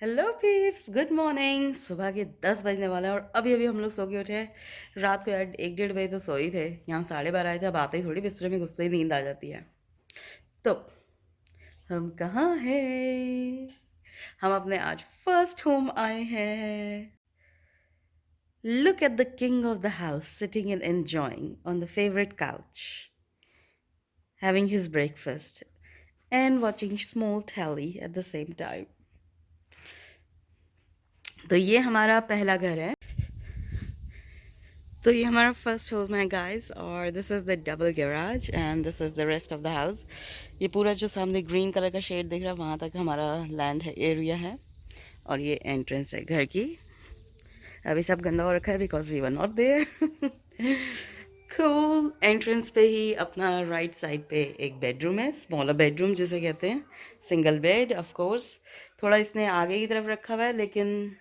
Hello peeps, good morning. सुबह के 10 बजने वाले हैं और अभी अभी हम लोग सो के उठे हैं। रात को यार 1 डेढ़ बजे तो सोए थे। यहाँ 12:30 आए थे। अब आते ही थोड़ी बिस्तर में गुस्से ही नींद आ जाती है। तो हम कहाँ हैं? हम अपने आज फर्स्ट होम आए हैं। Look at the king of the house sitting and enjoying on the favourite couch, having his breakfast and watching small telly at the same time. तो ये हमारा पहला घर है। तो ये हमारा फर्स्ट होम है गाइस, और this is the double garage and this is the rest of the house. ये पूरा जो सामने ग्रीन कलर का शेड दिख रहा है वहाँ तक हमारा लैंड है, एरिया है। और ये एंट्रेंस है घर की। अभी सब गंदा हो रखा है because we were not there. Cool. Entrance पे ही अपना राइट साइड पे एक बेडरूम है, स्मॉलर बेडरूम जिसे कहते हैं, सिंगल बेड ऑफ कोर्स। थोड़ा इसने आगे की तरफ रखा हुआ है लेकिन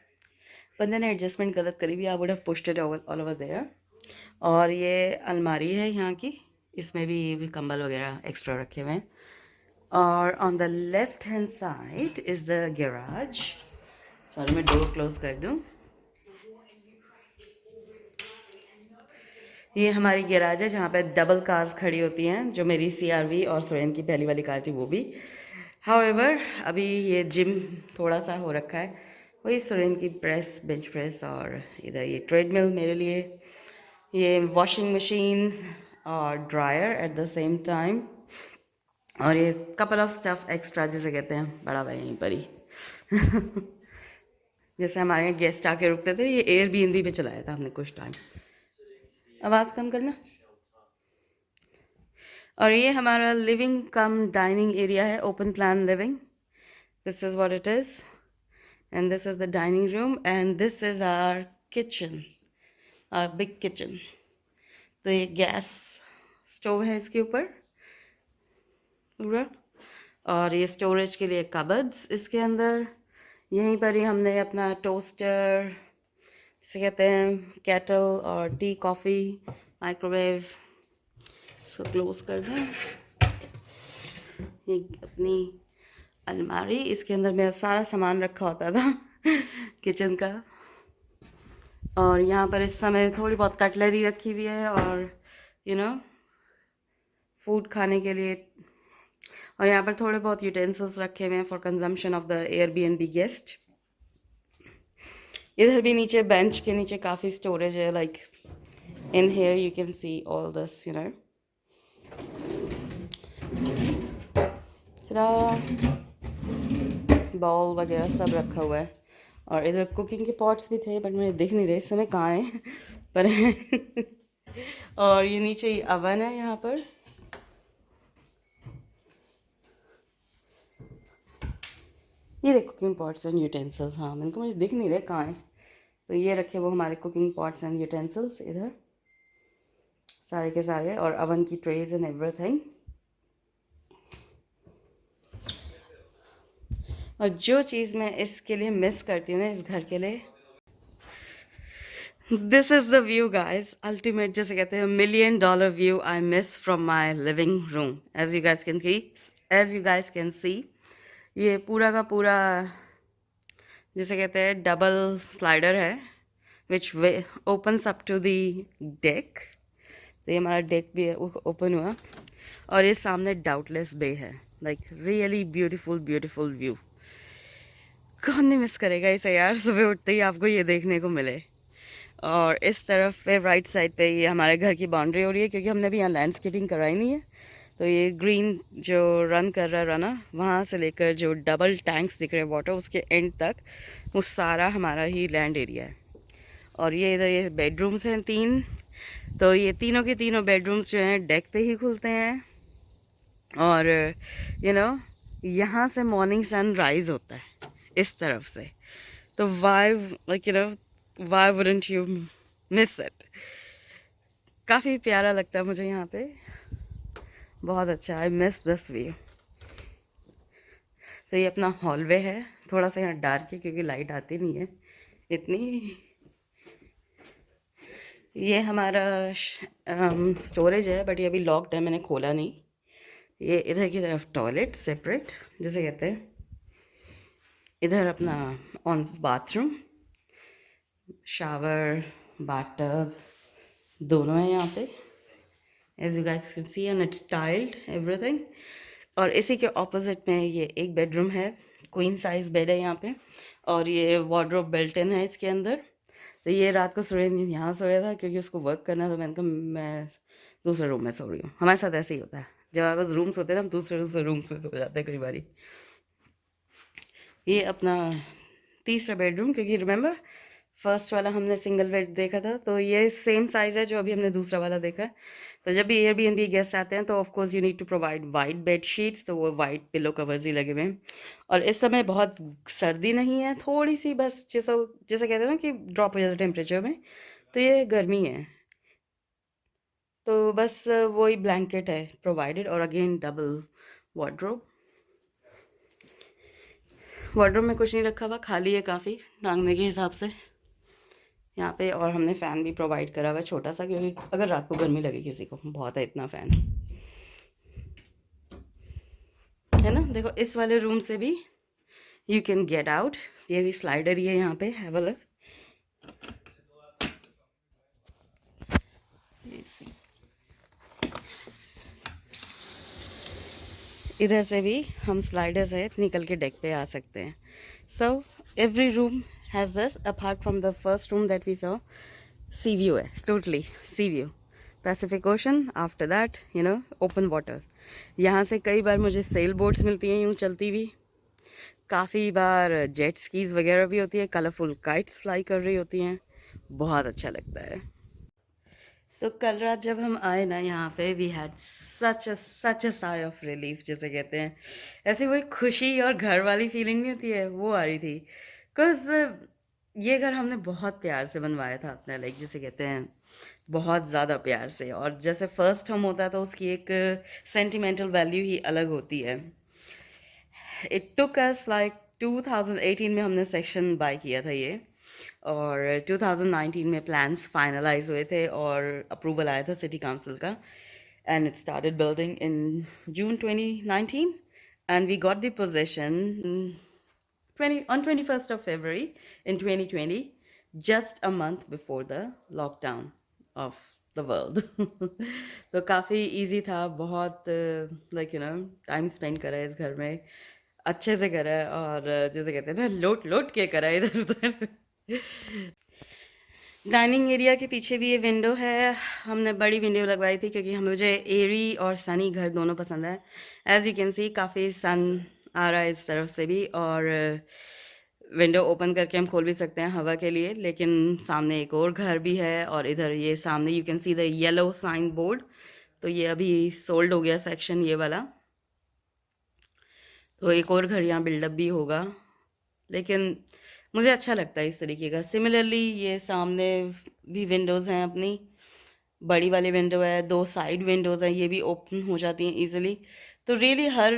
बंदे ने एडजस्टमेंट गलत करी हुई। I would have pushed it all over there. और ये अलमारी है यहाँ की, इसमें भी कंबल वगैरह एक्स्ट्रा रखे हुए हैं। और on the left hand side is the garage. Sorry, मैं डोर क्लोज कर दूँ। ये हमारी गैराज है जहाँ पे डबल कार्स खड़ी होती हैं, जो मेरी CRV और सुरेन की पहली वाली कार थी वो भी। हाउएवर अभी ये जिम थोड़ा सा हो रखा है। वही सुरेन की प्रेस, बेंच प्रेस, और इधर ये ट्रेडमिल मेरे लिए, ये वॉशिंग मशीन और dryer eight the same time, और ये कपल ऑफ स्टफ एक्स्ट्रा जिसे कहते हैं बड़ा भाई यहीं पर ही। जैसे हमारे यहाँ गेस्ट आके रुकते थे, ये एयरबीएनबी पे चलाया था हमने कुछ टाइम। आवाज़ कम करना। और ये हमारा लिविंग कम डाइनिंग एरिया है, open plan living. This is what it is and this is the dining room and this is our kitchen, our big kitchen. तो ये गैस स्टोव है इसके ऊपर पूरा, और ये स्टोरेज के लिए कबर्ड्स इसके अंदर। यहीं पर ही हमने अपना टोस्टर, जिसे कहते हैं केटल, और टी कॉफ़ी, माइक्रोवेव, इसको क्लोज कर दें। ये अपनी अलमारी, इसके अंदर मेरा सारा सामान रखा होता था किचन का। और यहाँ पर इस समय थोड़ी बहुत कटलरी रखी हुई है और फूड खाने के लिए। और यहाँ पर थोड़े बहुत यूटेंसिल्स रखे हुए हैं for consumption of the Airbnb guest. इधर भी नीचे बेंच के नीचे काफ़ी स्टोरेज है, like in here you can see all this bowl वगैरह सब रखा हुआ है। और इधर कुकिंग के पॉट्स भी थे बट मुझे दिख नहीं रहे इस समय कहाँ हैं, पर हैं। और ये नीचे ही अवन है यहाँ पर। ये रहे कुकिंग पॉट्स एंड यूटेंसिल्स। हाँ, मुझे दिख नहीं रहे कहाँ हैं। तो ये रखे वो हमारे कुकिंग पॉट्स एंड यूटेंसिल्स इधर सारे के सारे, और अवन की ट्रेज एंड एवरीथिंग। और जो चीज़ मैं इसके लिए मिस करती हूँ ना, इस घर के लिए, this is the view guys. Ultimate, जैसे कहते हैं $1,000,000 view I miss from my living room. As you guys can see, ये पूरा का पूरा जिसे कहते हैं डबल स्लाइडर है, which opens up to the deck. तो ये हमारा डेक भी है ओपन हुआ, और ये सामने डाउटलेस बे है। Like really beautiful beautiful view. कौन नहीं मिस करेगा इसे यार, सुबह उठते ही आपको ये देखने को मिले। और इस तरफ पे राइट साइड पे ये हमारे घर की बाउंड्री हो रही है, क्योंकि हमने भी यहाँ लैंडस्केपिंग कराई नहीं है। तो ये ग्रीन जो रन कर रहा है ना, वहाँ से लेकर जो डबल टैंक्स दिख रहे हैं वाटर, उसके एंड तक वो सारा हमारा ही लैंड एरिया है। और ये इधर ये बेडरूम्स हैं 3। तो ये तीनों के तीनों बेडरूम्स जो हैं डेक पे ही खुलते हैं। और यहाँ से मॉर्निंग सन राइज होता है इस तरफ से। तो why wouldn't you miss it. काफ़ी प्यारा लगता है मुझे यहाँ पे, बहुत अच्छा। I miss this view. तो ये अपना हॉलवे है, थोड़ा सा यहाँ डार्क है क्योंकि लाइट आती नहीं है इतनी। ये हमारा स्टोरेज है बट ये अभी लॉक्ड है, मैंने खोला नहीं। ये इधर की तरफ टॉयलेट सेपरेट जिसे कहते हैं। इधर अपना ऑन बाथरूम, शावर, बाथटब दोनों है यहाँ पे, as you guys can see, and it's tiled everything. और इसी के ऑपोजिट में ये एक बेडरूम है, क्वीन साइज बेड है यहाँ पे, और ये वार्डरोब बिल्ट इन है इसके अंदर। तो ये रात को सुरेन यहाँ सोया था क्योंकि उसको वर्क करना, तो मैंने कहा मैं दूसरे रूम में सो रही हूँ। हमारे साथ ऐसे ही होता है, जब हमारे पास रूम्स होते हैं ना, हम दूसरे दूसरे रूम्स में सो जाते हैं कई बारी। ये अपना तीसरा बेडरूम, क्योंकि रिमेंबर फर्स्ट वाला हमने सिंगल बेड देखा था, तो ये सेम साइज़ है जो अभी हमने दूसरा वाला देखा है। तो जब भी एयरबीएनबी गेस्ट आते हैं तो of course you need to provide white bed sheets, तो वो वाइट पिलो कवर्स ही लगे हुए हैं। और इस समय बहुत सर्दी नहीं है, थोड़ी सी बस जैसा जैसे कहते हैं ना कि ड्रॉप हो जाता है टेम्परेचर में, तो ये गर्मी है। तो बस वही ब्लैंकेट है प्रोवाइडेड, और अगेन डबल वार्डरोब। वार्डरोब में कुछ नहीं रखा हुआ, खाली है काफ़ी टांगने के हिसाब से यहाँ पे। और हमने फ़ैन भी प्रोवाइड करा हुआ है छोटा सा, क्योंकि अगर रात को गर्मी लगे किसी को, बहुत है इतना फ़ैन, है ना। देखो इस वाले रूम से भी यू कैन गेट आउट, ये भी स्लाइडर ही है यहाँ पे, हैव अ लुक। इधर से भी हम स्लाइडर से निकल के डेक पे आ सकते हैं। So every room has this, apart from the first room that we saw, sea view है, totally sea view, pacific ocean, after that you know open water. यहाँ से कई बार मुझे सेल बोट्स मिलती हैं यूँ चलती हुई, काफ़ी बार जेट स्कीज वगैरह भी होती है, कलरफुल काइट्स फ्लाई कर रही होती हैं, बहुत अच्छा लगता है। तो कल रात जब हम आए ना यहाँ पे, we had such a sigh of relief, जैसे कहते हैं, ऐसे वही खुशी और घर वाली फीलिंग नहीं होती है, वो आ रही थी। बिकॉज ये घर हमने बहुत प्यार से बनवाया था अपने, लाइक जैसे कहते हैं बहुत ज़्यादा प्यार से, और जैसे फर्स्ट हम होता है तो उसकी एक सेंटिमेंटल वैल्यू ही अलग होती है। इट टुक अस लाइक 2018 में हमने सेक्शन बाय किया था ये, और 2019 में प्लान्स फाइनलाइज हुए थे और अप्रूवल आया था सिटी काउंसिल का, and it started building in June 2019, and we got the possession 21st of February in 2020, just a month before the lockdown of the world. तो काफ़ी इजी था, बहुत like you no time spend करा है इस घर में, अच्छे से करा है, और जैसे कहते हैं ना लोट लोट के करा है इधर उधर। डाइनिंग एरिया के पीछे भी ये विंडो है, हमने बड़ी विंडो लगवाई थी क्योंकि हमें मुझे एरी और सनी घर दोनों पसंद है। एज यू कैन सी काफ़ी सन आ रहा है इस तरफ से भी, और विंडो ओपन करके हम खोल भी सकते हैं हवा के लिए, लेकिन सामने एक और घर भी है, और इधर ये सामने you can see the yellow sign board, तो ये अभी सोल्ड हो गया सेक्शन ये वाला, तो एक और घर यहाँ बिल्डअप भी होगा, लेकिन मुझे अच्छा लगता है इस तरीके का। सिमिलरली ये सामने भी विंडोज़ हैं अपनी, बड़ी वाली विंडो है, दो साइड विंडोज़ हैं, ये भी ओपन हो जाती हैं इजीली। तो रियली हर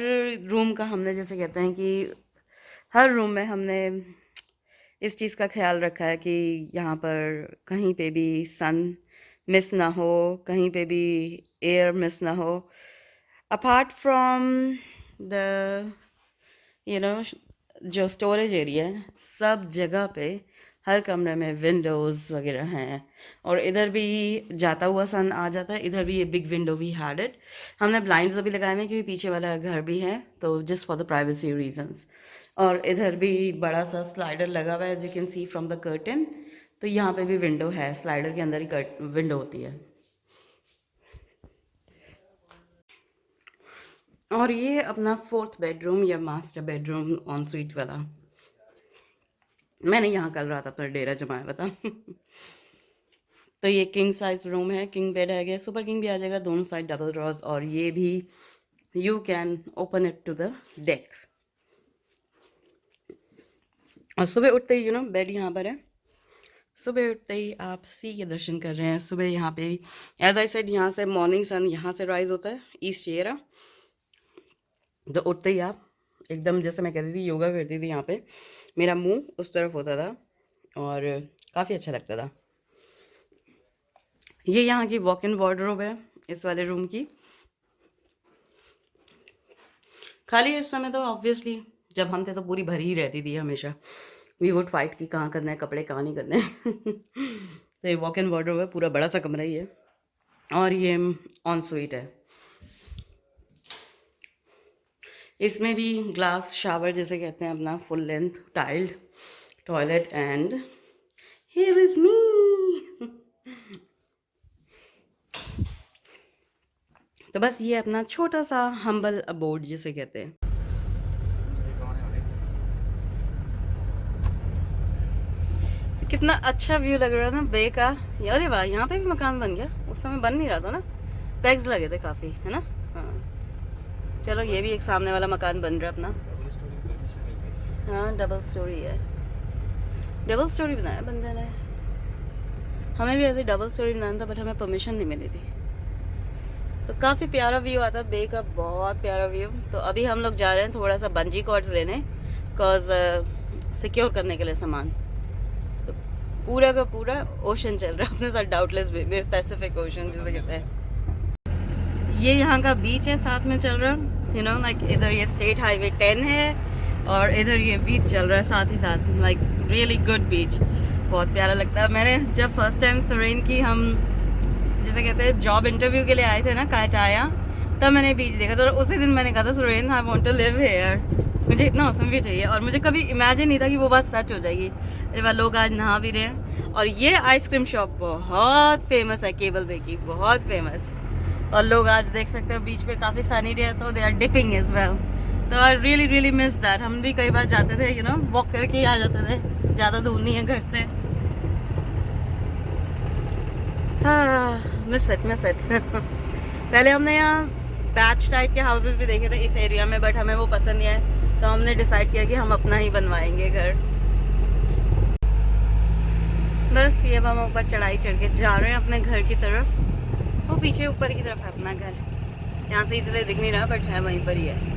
रूम का हमने जैसे कहते हैं कि हर रूम में हमने इस चीज़ का ख्याल रखा है कि यहाँ पर कहीं पे भी सन मिस ना हो, कहीं पे भी एयर मिस ना हो, apart from the you know जो स्टोरेज एरिया है, सब जगह पे हर कमरे में विंडोज़ वगैरह हैं, और इधर भी जाता हुआ सन आ जाता है, इधर भी ये बिग विंडो भी हैड इट। हमने ब्लाइंड्स अभी लगाए हैं क्योंकि पीछे वाला घर भी है, तो just for the privacy reasons. और इधर भी बड़ा सा स्लाइडर लगा हुआ है, as you can see from the curtain, तो यहाँ पे भी विंडो है, स्लाइडर के अंदर ही विंडो होती है। और ये अपना फोर्थ बेडरूम या मास्टर बेडरूम ऑन स्वीट वाला, मैंने यहाँ कल रात अपना डेरा जमाया हुआ था। तो ये किंग साइज रूम है, किंग बेड है, गया सुपर किंग भी आ जाएगा, दोनों साइड डबल ड्रॉज, और ये भी you can open it to the deck. और सुबह उठते ही बेड यहाँ पर है, सुबह उठते ही आप सी के दर्शन कर रहे हैं। सुबह यहाँ पे एज आई सेड, यहाँ से मॉर्निंग सन यहाँ से राइज होता है, ईस्ट एरा। तो उठते ही आप एकदम, जैसे मैं कहती थी योगा करती थी यहाँ पे, मेरा मुंह उस तरफ होता था और काफ़ी अच्छा लगता था। ये यहाँ की वॉक इन वार्डरोब है इस वाले रूम की। खाली इस समय तो ऑब्वियसली जब हम थे तो पूरी भरी ही रहती थी हमेशा। वी वुड फाइट कि कहाँ करना है कपड़े, कहाँ नहीं करने तो ये वॉक इन वार्डरोब है, पूरा बड़ा सा कमरा ही है और ये ऑन स्वीट है। इसमें भी ग्लास शावर जिसे कहते हैं अपना, full length tiled toilet and here is me. तो बस ये अपना छोटा सा हम्बल अबोर्ड जिसे कहते हैं। तो कितना अच्छा व्यू लग रहा है ना बे का। अरे वाह, यहाँ पे भी मकान बन गया, उस समय बन नहीं रहा था ना, पैग्स लगे थे काफ़ी, है ना। हाँ चलो, ये भी एक सामने वाला मकान बन रहा है अपना। हाँ डबल स्टोरी है, डबल स्टोरी बनाया बंदे ने। हमें भी ऐसे डबल स्टोरी बनाना था बट हमें परमिशन नहीं मिली थी। तो काफ़ी प्यारा व्यू आता है बे का, बहुत प्यारा व्यू। तो अभी हम लोग जा रहे हैं थोड़ा सा बंजी कॉर्ड्स लेने, बिकॉज सिक्योर करने के लिए सामान। तो पूरा का पूरा ओशन चल रहा है अपने साथ, डाउटलेस बे, पैसिफिक ओशन जिसे कहते हैं। ये यहाँ का बीच है, साथ में चल रहा है, यू नो लाइक इधर ये स्टेट हाईवे 10 है और इधर ये बीच चल रहा है साथ ही साथ, लाइक रियली गुड बीच, बहुत प्यारा लगता है। मैंने जब फर्स्ट टाइम सुरेन की हम जिसे कहते हैं जॉब इंटरव्यू के लिए आए थे ना काटाया, तब मैंने बीच देखा था और उसी दिन मैंने कहा था Suren I want to live here, मुझे इतना मौसम भी चाहिए। और मुझे कभी इमेजिन नहीं था कि वो बात सच हो जाएगी। अरे वाह, लोग आज नहा भी रहे हैं। और ये आइसक्रीम शॉप बहुत फेमस है केबल बे की, बहुत फेमस। और लोग आज देख सकते हो बीच पे काफ़ी सनी डे है तो they are dipping as well. तो I really really miss that. हम भी कई बार जाते थे, यू नो वॉक करके ही आ जाते थे, ज़्यादा दूर नहीं है घर से। हाँ मिस इट मिस इट पहले हमने यहाँ बैच टाइप के हाउसेस भी देखे थे इस एरिया में, बट हमें वो पसंद नहीं आए, तो हमने डिसाइड किया कि हम अपना ही बनवाएंगे घर। बस ये हम ऊपर चढ़ाई चढ़ के जा रहे हैं अपने घर की तरफ। वो पीछे ऊपर की तरफ है अपना घर, यहाँ से इधर दिख नहीं रहा बट है वहीं पर ही है।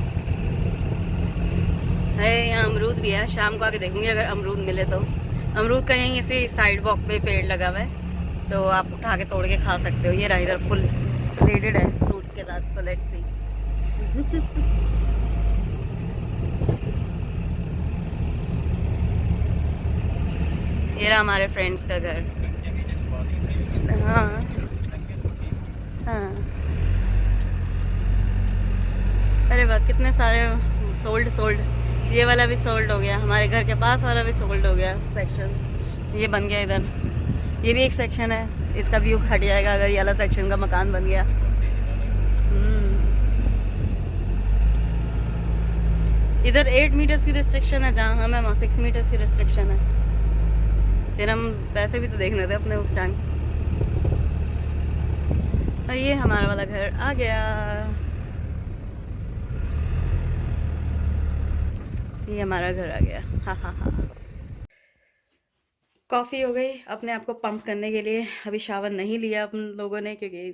यहाँ अमरूद भी है, शाम को आके देखूंगी अगर अमरूद मिले तो। अमरूद का यहीं ऐसे साइड वॉक पे पेड़ लगा हुआ है, तो आप उठा के तोड़ के खा सकते हो। ये रहा इधर फुल लेडेड है फ्रूट्स के साथ, तो लेट्स सी ये रहा हमारे फ्रेंड्स का घर। हाँ हाँ, अरे वाह कितने सारे सोल्ड। ये वाला भी सोल्ड हो गया, हमारे घर के पास वाला भी सोल्ड हो गया सेक्शन, ये बन गया इधर। ये भी एक सेक्शन है, इसका व्यू हट जाएगा अगर ये वाला सेक्शन का मकान बन गया। इधर 8 मीटर्स की रिस्ट्रिक्शन है, जहाँ हमें वहाँ 6 मीटर्स की रिस्ट्रिक्शन है। फिर हम पैसे भी तो देखने थे अपने उस टाइम। और ये हमारा वाला घर आ गया, ये हमारा घर आ गया। हाँ हाँ हाँ। कॉफ़ी हो गई अपने आप को पंप करने के लिए। अभी शावर नहीं लिया अपन लोगों ने, क्योंकि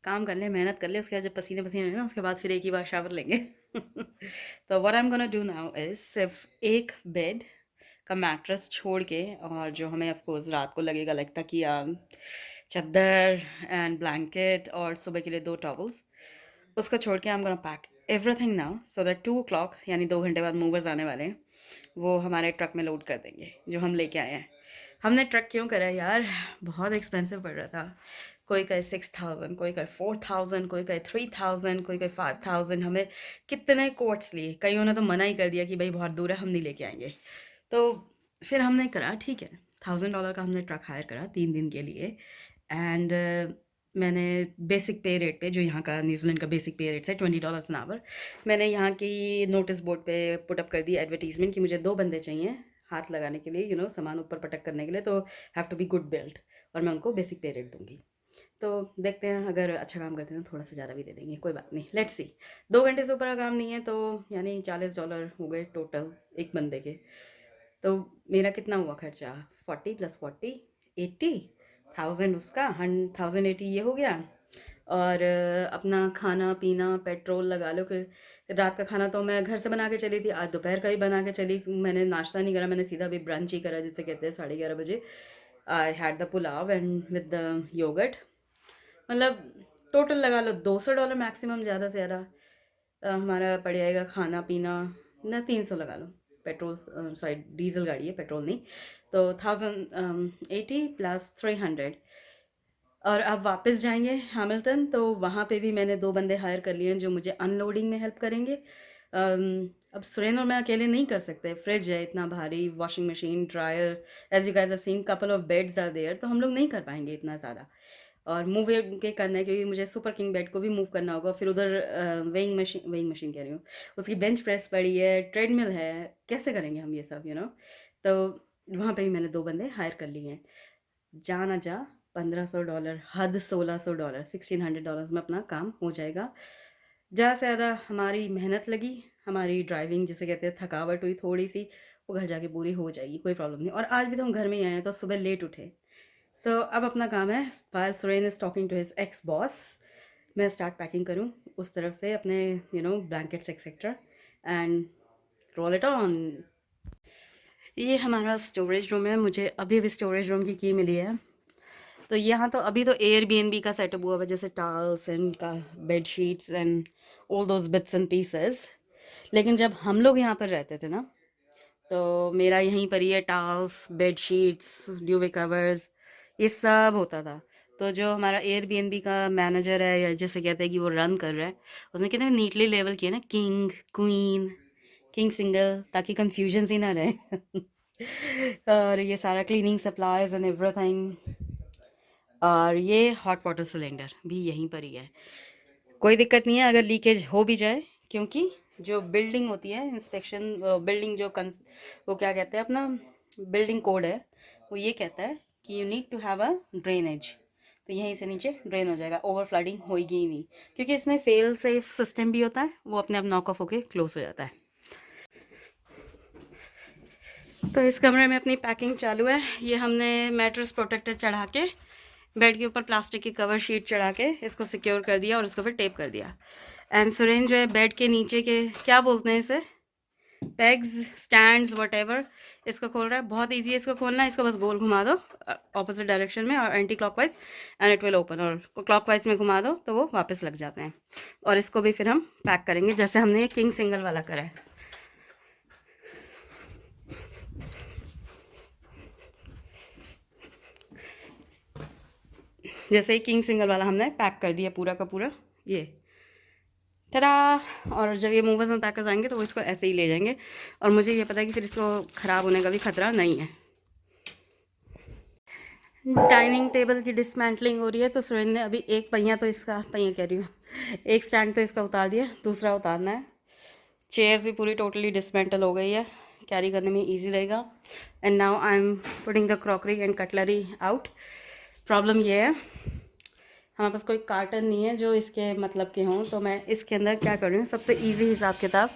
काम कर ले, मेहनत कर ले, उसके बाद जब पसीने पसीने ना उसके बाद फिर एक ही बार शावर लेंगे तो what I am gonna do now is सिर्फ एक बेड का मैट्रेस छोड़ के, और जो हमें ऑफ कोर्स रात को लगेगा लाइक तकिया, चादर एंड ब्लैंकेट और सुबह के लिए 2 टॉवल्स, उसको छोड़ के I am gonna pack everything now so that 2 o'clock यानी 2 घंटे बाद मूवर्स आने वाले हैं, वो हमारे ट्रक में लोड कर देंगे जो हम लेके आए हैं। हमने ट्रक क्यों करा यार, बहुत एक्सपेंसिव पड़ रहा था। कोई कहे 6,000, कोई कहे 4,000, कोई कहे 3,000, कोई कहे 5,000। हमें कितने कोट्स लिए, कईयों ने तो मना ही कर दिया कि भाई बहुत दूर है हम नहीं लेके आएंगे। तो फिर हमने करा ठीक है, $1,000 का हमने ट्रक हायर करा 3 दिन के लिए। एंड मैंने बेसिक पे रेट पे, जो यहाँ का न्यूजीलैंड का बेसिक पे रेट है $20 एन आवर, मैंने यहाँ की नोटिस बोर्ड पे पुटअप कर दी एडवर्टीजमेंट कि मुझे 2 बंदे चाहिए हाथ लगाने के लिए, यू नो सामान ऊपर पटक करने के लिए, तो have to be good built, और मैं उनको बेसिक पे रेट दूंगी। तो देखते हैं, अगर अच्छा काम करते हैं तो थोड़ा सा ज़्यादा भी दे देंगे, कोई बात नहीं, लेट्स सी। 2 घंटे से ऊपर का काम नहीं है, तो यानी $40 हो गए टोटल एक बंदे के। तो मेरा कितना हुआ खर्चा, 40 + 40 80,000 उसका, 1,080 ये हो गया। और अपना खाना पीना पेट्रोल लगा लो कि रात का खाना तो मैं घर से बना के चली थी, आज दोपहर का ही बना के चली। मैंने नाश्ता नहीं करा, मैंने सीधा भी ब्रंच ही करा जिसे कहते हैं 11:30 बजे। I had the pulao and with the yoghurt. मतलब टोटल लगा लो $200 मैक्सिमम, ज़्यादा से ज़्यादा हमारा पड़ जाएगा खाना पीना ना 300 लगा लो, पेट्रोल सॉरी डीजल गाड़ी है, पेट्रोल नहीं। तो 1080 प्लस 300। और अब वापस जाएंगे हैमिल्टन, तो वहाँ पे भी मैंने 2 बंदे हायर कर लिए हैं जो मुझे अनलोडिंग में हेल्प करेंगे। अब सुरेन और मैं अकेले नहीं कर सकते, फ्रिज है इतना भारी, washing machine, dryer, as you guys have seen couple of beds are there, तो हम लोग नहीं कर पाएंगे इतना ज़्यादा। और मूव के करना है क्योंकि मुझे सुपर किंग बेड को भी मूव करना होगा, फिर उधर वेइंग मशीन कह रही हूँ, उसकी बेंच प्रेस पड़ी है, ट्रेडमिल है, कैसे करेंगे हम ये सब, तो वहाँ पे भी मैंने 2 बंदे हायर कर लिए हैं। जा ना जा, $1500, हद $1600, $1600 में अपना काम हो जाएगा। ज़्यादा से ज़्यादा हमारी मेहनत लगी, हमारी ड्राइविंग जिसे कहते हैं थकावट हुई थोड़ी सी, वो घर जाके पूरी हो जाएगी, कोई प्रॉब्लम नहीं। और आज भी तो हम घर में ही आए हैं, तो सुबह लेट उठे। सो अब अपना काम है, while Suren is talking to his ex boss, मैं स्टार्ट पैकिंग करूँ उस तरफ से अपने blankets etcetera, and roll it on. ये हमारा स्टोरेज रूम है, मुझे अभी भी स्टोरेज रूम की की मिली है। तो यहाँ तो अभी तो एयरबीएनबी का सेटअप हुआ हुआ है, जैसे टॉवल्स एंड का bed sheets and all those bits and pieces. लेकिन जब हम लोग यहाँ पर रहते थे ना, तो मेरा यहीं पर ही है, टॉवल्स, बेड शीट्स, ड्यूवे कवर्स, ये सब होता था। तो जो हमारा एयरबीएनबी का मैनेजर है, या जैसे कहते हैं कि वो रन कर रहा है, उसने कितने नीटली लेवल किया ना, किंग, क्वीन, किंग सिंगल, ताकि कंफ्यूजन ही ना रहे। और ये सारा क्लीनिंग सप्लाईज एंड एवरीथिंग। और ये हॉट वाटर सिलेंडर भी यहीं पर ही है। कोई दिक्कत नहीं है अगर लीकेज हो भी जाए, क्योंकि जो बिल्डिंग होती है इंस्पेक्शन, बिल्डिंग वो क्या कहते हैं, अपना बिल्डिंग कोड है, वो ये कहता है कि you need to have a drainage. तो यहीं से नीचे ड्रेन हो जाएगा, ओवर फ्लडिंग होगी ही नहीं, क्योंकि इसमें फेल सेफ सिस्टम भी होता है, वो अपने आप नॉक ऑफ होके क्लोज हो जाता है। तो इस कमरे में अपनी पैकिंग चालू है। ये हमने मैट्रेस प्रोटेक्टर चढ़ा के, बेड के ऊपर प्लास्टिक की कवर शीट चढ़ा के इसको सिक्योर कर दिया, और इसको फिर टेप कर दिया। एंड सुरेन जो है बेड के नीचे के, क्या बोलते हैं इसे, पेग्स, स्टैंड्स, वटेवर, इसको खोल रहा है। बहुत इजी है इसको खोलना, इसको बस गोल घुमा दो ऑपोजिट डायरेक्शन में और anti clockwise, and it will open, और क्लॉकवाइज में घुमा दो तो वो वापस लग जाते हैं। और इसको भी फिर हम पैक करेंगे जैसे हमने ये किंग सिंगल वाला करा है। जैसे ही किंग सिंगल वाला हमने पैक कर दिया पूरा का पूरा, ये टरा। और जब ये मूवर्स एंड पैकर्स आएंगे तो वो इसको ऐसे ही ले जाएंगे, और मुझे ये पता है कि फिर इसको ख़राब होने का भी खतरा नहीं है। डाइनिंग टेबल की डिसमेंटलिंग हो रही है, तो सुरेंद्र ने अभी एक पहिया तो इसका, पहिया कह रही हूँ, एक स्टैंड तो इसका उतार दिया, दूसरा उतारना है। चेयर्स भी पूरी टोटली डिसमेंटल हो गई है, कैरी करने में ईजी रहेगा। And now I am putting the crockery and cutlery out. Problem ये है, हमारे पास कोई कार्टन नहीं है जो इसके मतलब के हों, तो मैं इसके अंदर क्या कर रही हूँ, सबसे इजी हिसाब किताब,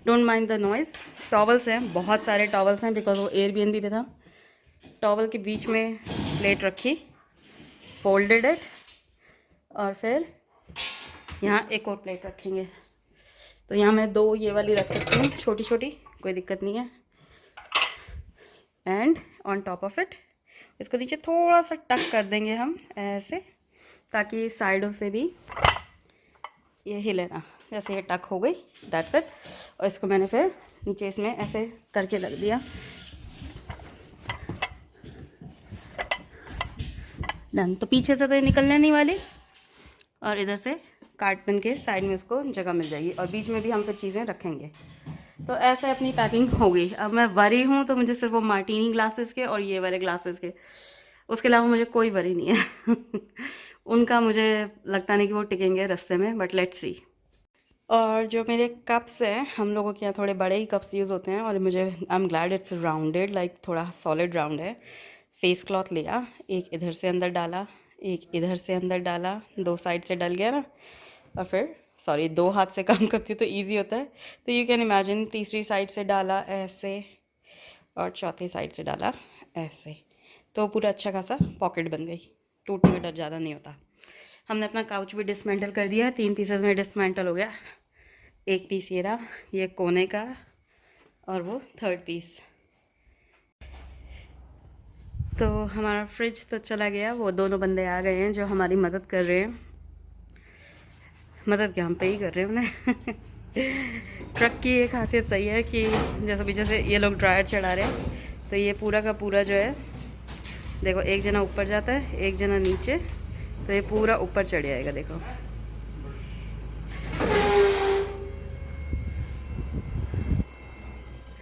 don't mind the noise. Towels हैं, बहुत सारे टॉवल्स हैं, बिकॉज वो एयरबीएनबी पे था। टॉवल के बीच में प्लेट रखी, फोल्डेड इट, और फिर यहाँ एक और प्लेट रखेंगे। तो यहाँ मैं 2 ये वाली रख सकती हूँ, छोटी छोटी, कोई दिक्कत नहीं है। And on top of it इसको नीचे थोड़ा सा टक कर देंगे हम ऐसे, ताकि साइडों से भी ये हिले ना, जैसे ये टक हो गई, दैट्स इट। और इसको मैंने फिर नीचे इसमें ऐसे करके रख दिया, डन। तो पीछे से तो ये निकलने नहीं वाली, और इधर से कार्टन के साइड में उसको जगह मिल जाएगी, और बीच में भी हम फिर चीज़ें रखेंगे। तो ऐसे अपनी पैकिंग हो गई। अब मैं वरी हूँ तो मुझे सिर्फ वो मार्टीनी ग्लासेस के और ये वाले ग्लासेस के, उसके अलावा मुझे कोई वरी नहीं है। उनका मुझे लगता नहीं कि वो टिकेंगे रास्ते में, बट लेट्स सी। और जो मेरे कप्स हैं, हम लोगों के यहाँ थोड़े बड़े ही कप्स यूज़ होते हैं, और मुझे I am glad it's rounded, like थोड़ा सॉलिड राउंड है। फेस क्लॉथ लिया, एक इधर से अंदर डाला, एक इधर से अंदर डाला, 2 साइड से डल गया ना, और फिर सॉरी 2 हाथ से काम करती तो ईजी होता है, तो यू कैन इमेजिन, तीसरी साइड से डाला ऐसे, और चौथी साइड से डाला ऐसे, तो पूरा अच्छा खासा पॉकेट बन गई, टूटने का डर ज़्यादा नहीं होता। हमने अपना काउच भी डिसमेंटल कर दिया, 3 पीसेस में डिसमेंटल हो गया। एक पीस ये रहा, ये कोने का, और वो 3rd पीस। तो हमारा फ्रिज तो चला गया, वो दोनों बंदे आ गए हैं जो हमारी मदद कर रहे हैं। मदद क्या, हम पे ही कर रहे हैं उन्हें। ट्रक की एक खासियत सही है कि जैसे ये लोग ड्रायर चढ़ा रहे हैं, तो ये पूरा का पूरा जो है, देखो एक जना ऊपर जाता है, एक जना नीचे, तो ये पूरा ऊपर चढ़ जाएगा, देखो।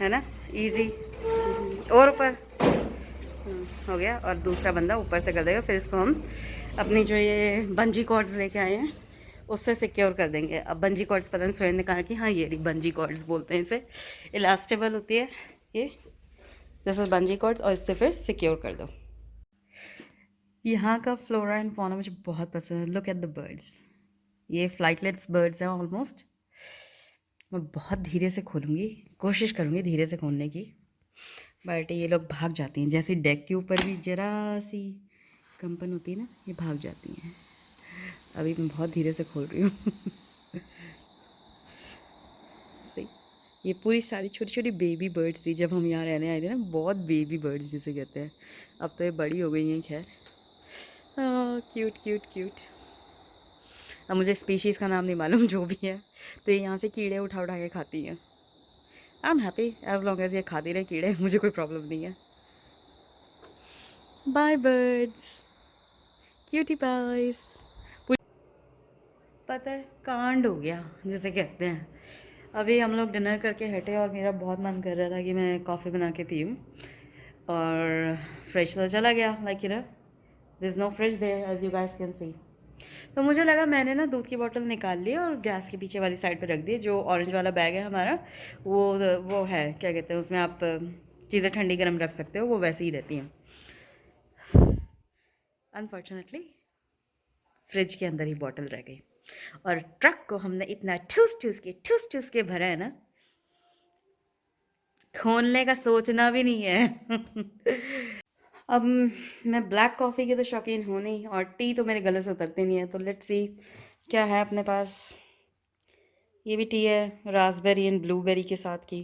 है ना, इजी। और ऊपर हो गया, और दूसरा बंदा ऊपर से कर देगा। फिर इसको हम अपनी जो ये बंजी कॉर्ड्स लेके आए हैं उससे सिक्योर कर देंगे। अब बंजी कॉर्ड्स पता नहीं, फ्रेंड ने कहा कि हाँ ये बंजी कॉर्ड्स बोलते हैं इसे, इलास्टेबल होती है ये, जैसे बंजी कॉर्ड्स, और इससे फिर सिक्योर कर दो। यहाँ का फ्लोरा एंड फौना मुझे बहुत पसंद है। लुक एट द बर्ड्स, ये फ्लाइटलेट्स बर्ड्स हैं ऑलमोस्ट। मैं बहुत धीरे से खोलूँगी, कोशिश करूँगी धीरे से खोलने की, बट ये लोग भाग जाती हैं। जैसे डेक के ऊपर भी जरा सी कंपन होती है ना, ये भाग जाती हैं। अभी मैं बहुत धीरे से खोल रही हूँ। सही, ये पूरी सारी छोटी छोटी बेबी बर्ड्स थी जब हम यहाँ रहने आए थे ना, बहुत बेबी बर्ड्स जिसे कहते हैं। अब तो ये बड़ी हो गई हैं, खैर। Cute cute cute. अब मुझे स्पीशीज़ का नाम नहीं मालूम, जो भी है। तो ये यहाँ से कीड़े उठा उठा के खाती हैं। I am happy as long as ये खाती रहे कीड़े, मुझे कोई प्रॉब्लम नहीं है। बाय बर्ड्स, क्यूटी बाइस। पता है, कांड हो गया जैसे कहते हैं। अभी हम लोग डिनर करके हटे और मेरा बहुत मन कर रहा था कि मैं कॉफ़ी बना के पीऊँ, और फ्रिज तो चला गया, like you know this no fridge there as you guys can see. तो मुझे लगा, मैंने ना दूध की बोतल निकाल ली और गैस के पीछे वाली साइड पे रख दी। जो ऑरेंज वाला बैग है हमारा, वो है, क्या कहते हैं, उसमें आप चीज़ें ठंडी गर्म रख सकते हो, वो वैसे ही रहती हैं। अनफॉर्चुनेटली फ्रिज के अंदर ही बॉटल रह गई, और ट्रक को हमने इतना ठूस ठूस के भरा है ना, खोलने का सोचना भी नहीं है। अब मैं ब्लैक कॉफ़ी की तो शौकीन हूँ नहीं, और टी तो मेरे गले से उतरते नहीं है। तो लेट्स सी क्या है अपने पास। ये भी टी है, रास्पबेरी एंड ब्लूबेरी के साथ की।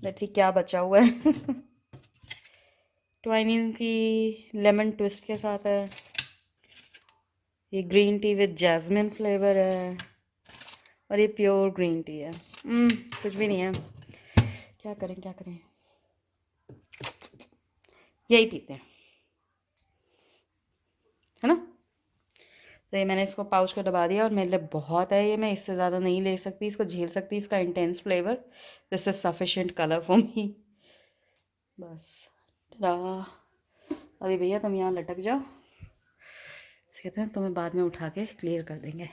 लेट्स सी क्या बचा हुआ है। ट्वाइनिन की लेमन ट्विस्ट के साथ है। ये green tea with jasmine flavour है, और ये प्योर ग्रीन टी है। कुछ भी नहीं है, क्या करें क्या करें, यही पीते हैं, है ना। तो ये मैंने इसको पाउच को दबा दिया, और मेरे लिए बहुत है ये, मैं इससे ज़्यादा नहीं ले सकती, इसको झेल सकती, इसका intense flavour. This is sufficient colour for me. बस अभी भैया तुम यहाँ लटक जाओ, कहते हैं तुम्हें बाद में उठा के क्लियर कर देंगे।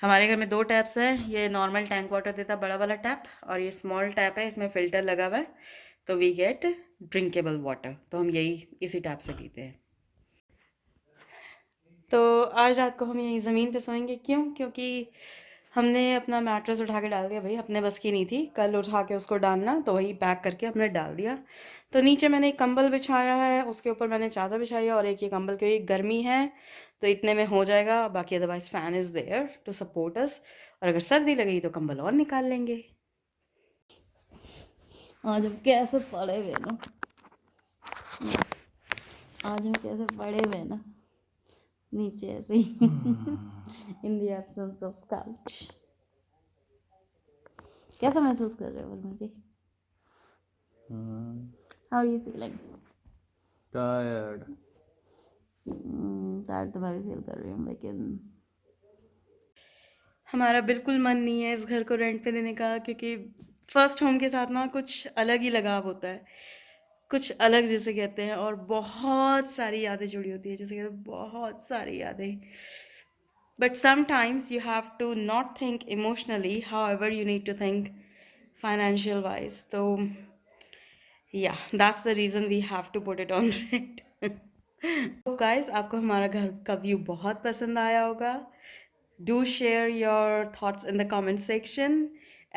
हमारे घर में 2 टैप्स हैं, ये नॉर्मल टैंक वाटर देता है बड़ा वाला टैप, और ये स्मॉल टैप है, इसमें फ़िल्टर लगा हुआ है, तो वी गेट ड्रिंकेबल वाटर। तो हम यही इसी टैप से पीते हैं। तो आज रात को हम यहीं ज़मीन पे सोएंगे। क्यों? क्योंकि हमने अपना मैट्रेस उठा के डाल दिया भाई, अपने बस की नहीं थी कल उठा के उसको डालना, तो वही पैक करके हमने डाल दिया। तो नीचे मैंने एक कंबल बिछाया है, उसके ऊपर मैंने चादर बिछाई है, और एक ये कंबल, क्योंकि गर्मी है तो इतने में हो जाएगा। बाकी otherwise fan is there to support us, और अगर सर्दी लगेगी तो कंबल और निकाल लेंगे। आज हम कैसे पड़े हुए ना, आज हम कैसे पड़े हुए ना नीचे ऐसे ही, in the absence of couch. कैसा महसूस कर रहे हो Verma ji? How are you feeling? Tired. Tired तो मैं भी फील कर रही हूँ, लेकिन हमारा बिल्कुल मन नहीं है इस घर को रेंट पे देने का, क्योंकि फर्स्ट होम के साथ ना कुछ अलग ही लगाव होता है, कुछ अलग जिसे कहते हैं, और बहुत सारी यादें जुड़ी होती है, जैसे कहते हैं बहुत सारी यादें। But sometimes you have to not think emotionally, however you need to think financial wise. So yeah, that's the reason we have to put it on rent. So guys, आपको हमारा घर का व्यू बहुत पसंद आया होगा। Do share your thoughts in the comment section,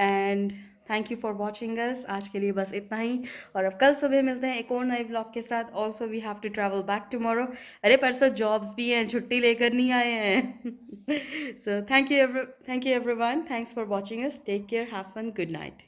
and thank you for watching अस। आज के लिए बस इतना ही, और अब कल सुबह मिलते हैं एक और नए ब्लॉग के साथ। Also we have to travel back tomorrow. अरे परसों जॉब्स भी हैं, छुट्टी लेकर नहीं आए हैं। So thank you everyone, thanks for watching us, take care, have fun, good night.